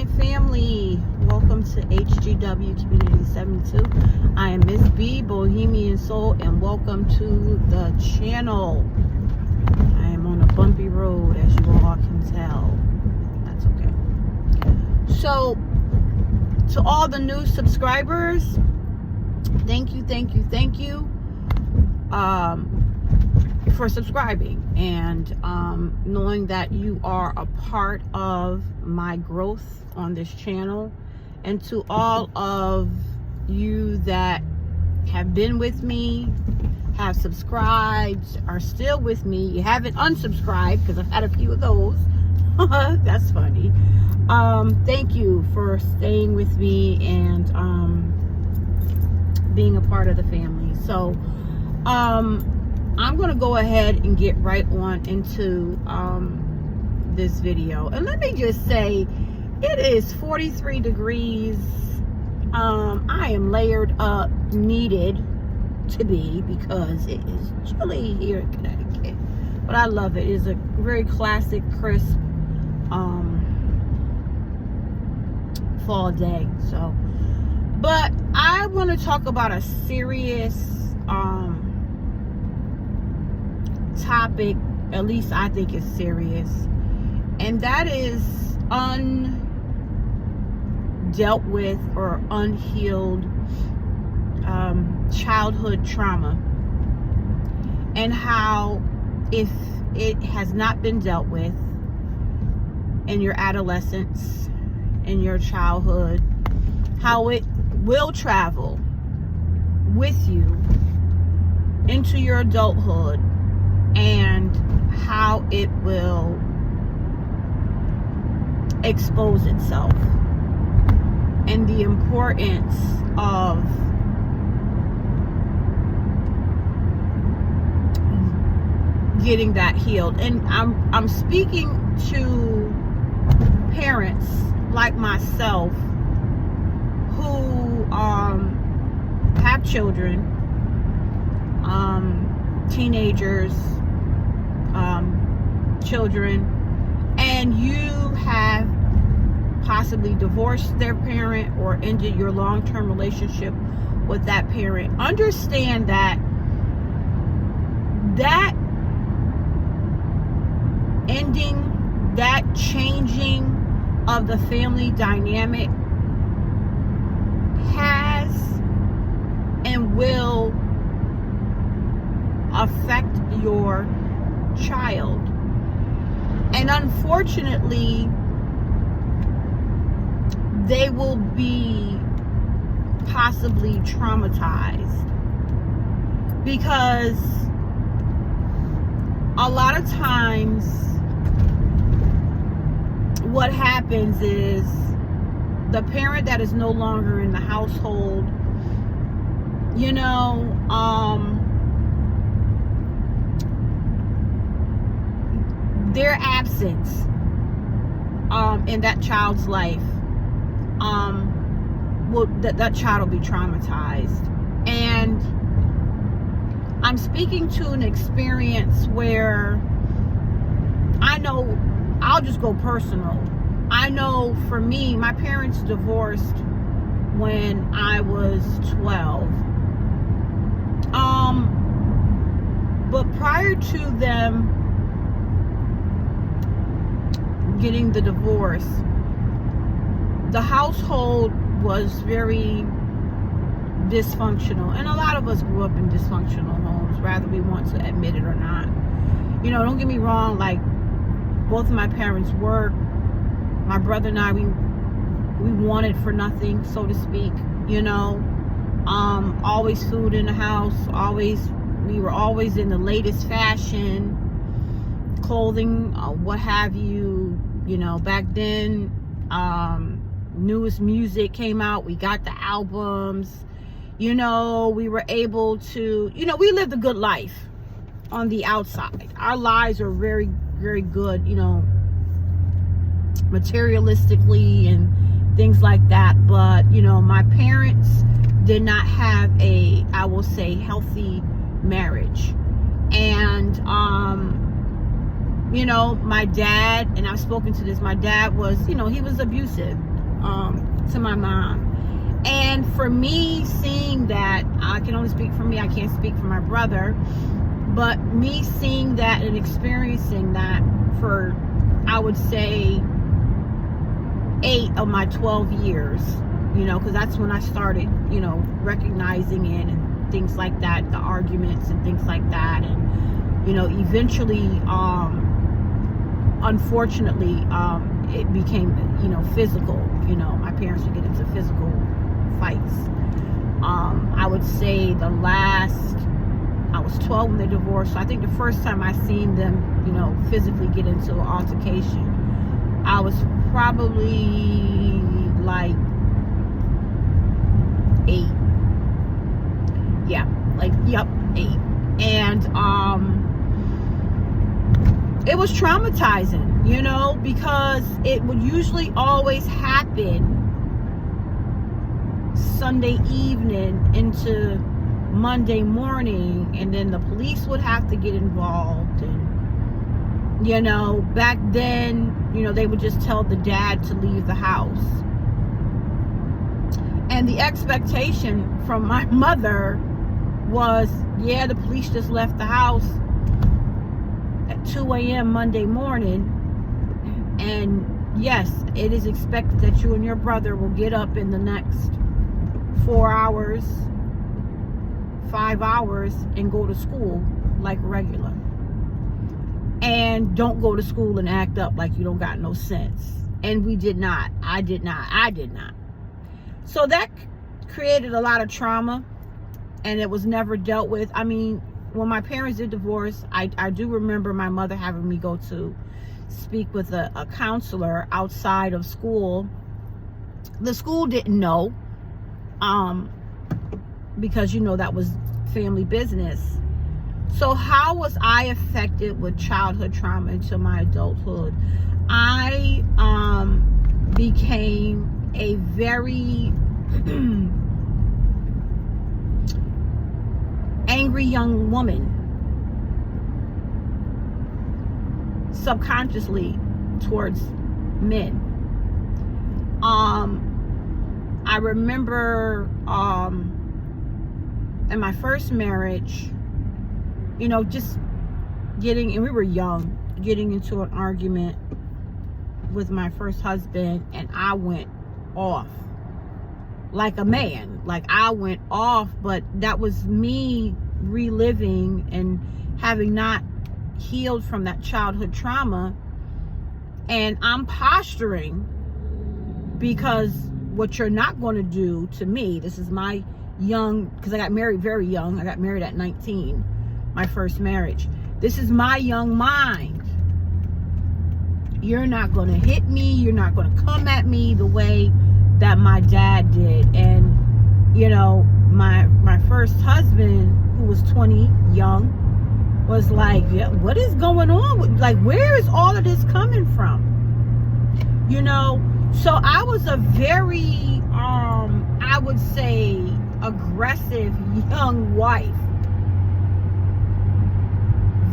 my family. Welcome to HGW Community 72. I am Miss B, Bohemian Soul, and welcome to the channel. I am on a bumpy road, as you all can tell. That's okay. So, to all the new subscribers, thank you for subscribing and knowing that you are a part of my growth on this channel. And to all of you that have been with me, have subscribed, are still with me, you haven't unsubscribed, because I've had a few of those. That's funny. Thank you for staying with me and being a part of the family. So I'm going to go ahead and get right on into this video. And let me just say, it is 43 degrees. I am layered up, needed to be, because it is chilly here in Connecticut. But I love it. It is a very classic, crisp fall day. So, but I want to talk about a serious topic. At least I think it's serious, and that is undealt with or unhealed childhood trauma, and how, if it has not been dealt with in your adolescence, in your childhood, how it will travel with you into your adulthood, and how it will expose itself, and the importance of getting that healed. And I'm speaking to parents like myself who have children, teenagers, children, and you have possibly divorced their parent or ended your long-term relationship with that parent. Understand that ending, that changing of the family dynamic has and will affect your child. And unfortunately, they will be possibly traumatized, because a lot of times what happens is the parent that is no longer in the household, their absence in that child's life, that child will be traumatized. And I'm speaking to an experience where I know, I'll just go personal. I know for me, my parents divorced when I was 12. But prior to them getting the divorce, the household was very dysfunctional, and a lot of us grew up in dysfunctional homes, whether we want to admit it or not. Don't get me wrong, like, both of my parents worked. My brother and I, we wanted for nothing, so to speak. Always food in the house, we were always in the latest fashion, clothing, what have you. Back then, newest music came out, we got the albums, we were able to, we lived a good life on the outside. Our lives are very, very good, materialistically and things like that. But, my parents did not have I will say, healthy marriage. And, my dad, and I've spoken to this, my dad was, he was abusive. to my mom. And for me, seeing that, I can only speak for me, I can't speak for my brother, but me seeing that and experiencing that for, I would say, 8 of my 12 years, because that's when I started, recognizing it and things like that, the arguments and things like that. And, eventually, unfortunately, it became, physical. My parents would get into physical fights. I would say I was 12 when they divorced. So I think the first time I seen them, physically get into an altercation, I was probably like 8. Yeah, 8. And it was traumatizing, because it would usually always happen Sunday evening into Monday morning, and then the police would have to get involved. And back then, they would just tell the dad to leave the house, and the expectation from my mother was, yeah, the police just left the house at 2 a.m. Monday morning, and yes, it is expected that you and your brother will get up in the next 4 hours, 5 hours, and go to school like regular. And don't go to school and act up like you don't got no sense. And we did not. I did not. So that created a lot of trauma, and it was never dealt with. I mean, when my parents did divorce, I do remember my mother having me go to speak with a counselor outside of school. The school didn't know, because that was family business. So how was I affected with childhood trauma into my adulthood? I became a very angry young woman, subconsciously, towards men. I remember in my first marriage, just and we were young, getting into an argument with my first husband, and I went off like a man. Like, I went off, but that was me reliving and having not healed from that childhood trauma. And I'm posturing, because what you're not going to do to me, this is my young, because I got married very young. I got married at 19, my first marriage. This is my young mind. You're not going to hit me. You're not going to come at me the way that my dad did. And, my first husband, who was 20, young, was like, yeah, what is going on? Like, where is all of this coming from? So I was a very, I would say, aggressive young wife.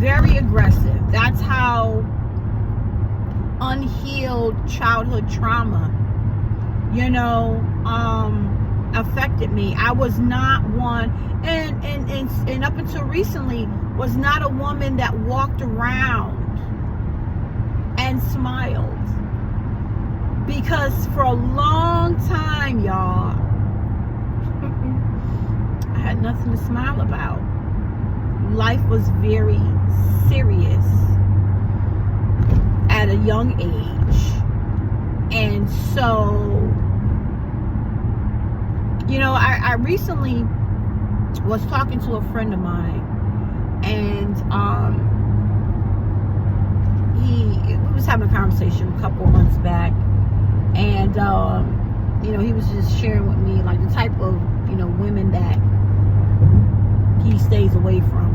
Very aggressive. That's how unhealed childhood trauma, affected me. I was not one, and up until recently, was not a woman that walked around and smiled. Because for a long time, y'all, I had nothing to smile about. Life was very serious at a young age. And so, I recently was talking to a friend of mine, and we was having a conversation a couple of months back, and he was just sharing with me like the type of women that he stays away from.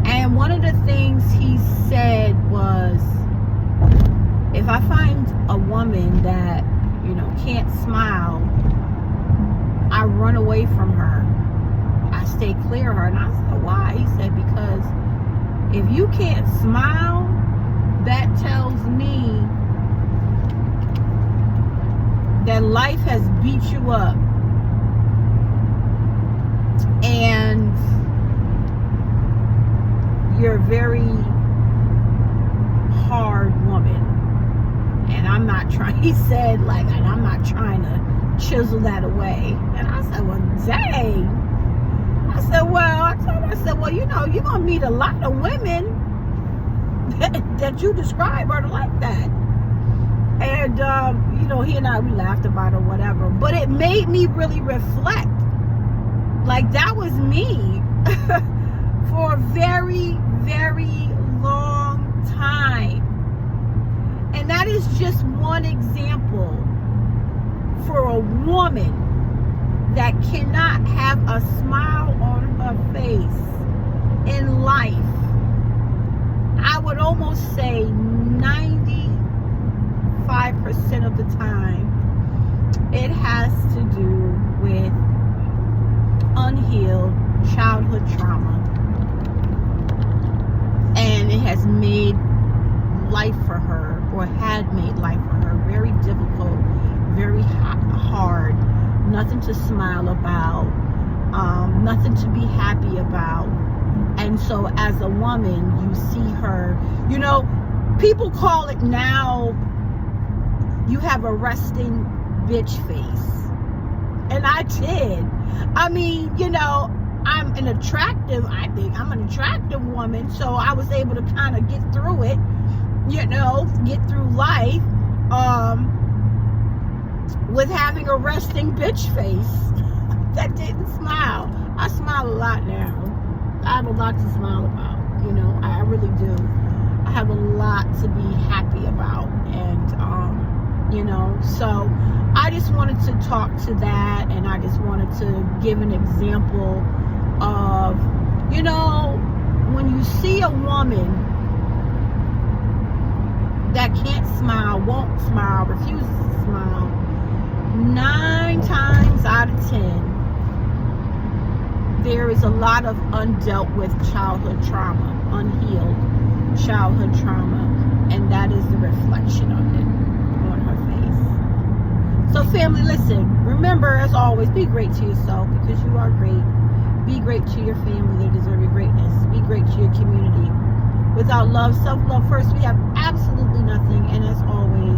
And one of the things he said was, if I find a woman that can't smile, I run away from her. I stay clear of her. And I said, why? He said, because if you can't smile, that tells me that life has beat you up, and you're a very hard woman. And I'm not trying, he said, like, and I'm not trying to chisel that away. And I said, well, dang. I said, well, I told her, I said, well, you know, you're going to meet a lot of women that you describe are like that. And, you know, he and I, we laughed about it or whatever. But it made me really reflect. Like, that was me for a very, very long time. And that is just one example for a woman that cannot have a smile on her face in life. I would almost say 95% of the time, it has to do with unhealed childhood trauma. And it has made life for her, or had made life for her, very difficult, very hard, nothing to smile about, nothing to be happy about. And so as a woman, you see her, you know, people call it now, you have a resting bitch face. And I did. I mean, you know, I think I'm an attractive woman, so I was able to kind of get through it, you know, get through life with having a resting bitch face that didn't smile. I smile a lot now. I have a lot to smile about, you know, I really do. I have a lot to be happy about, and you know, so I just wanted to talk to that, and I just wanted to give an example of, you know, when you see a woman that can't smile, won't smile, refuses to smile, 9 times out of 10, there is a lot of undealt with childhood trauma, unhealed childhood trauma, and that is the reflection of it on her face. So family, listen, remember, as always, be great to yourself, because you are great. Be great to your family, they deserve your greatness. Be great to your community. Without love, self-love first, we have absolutely nothing. And as always,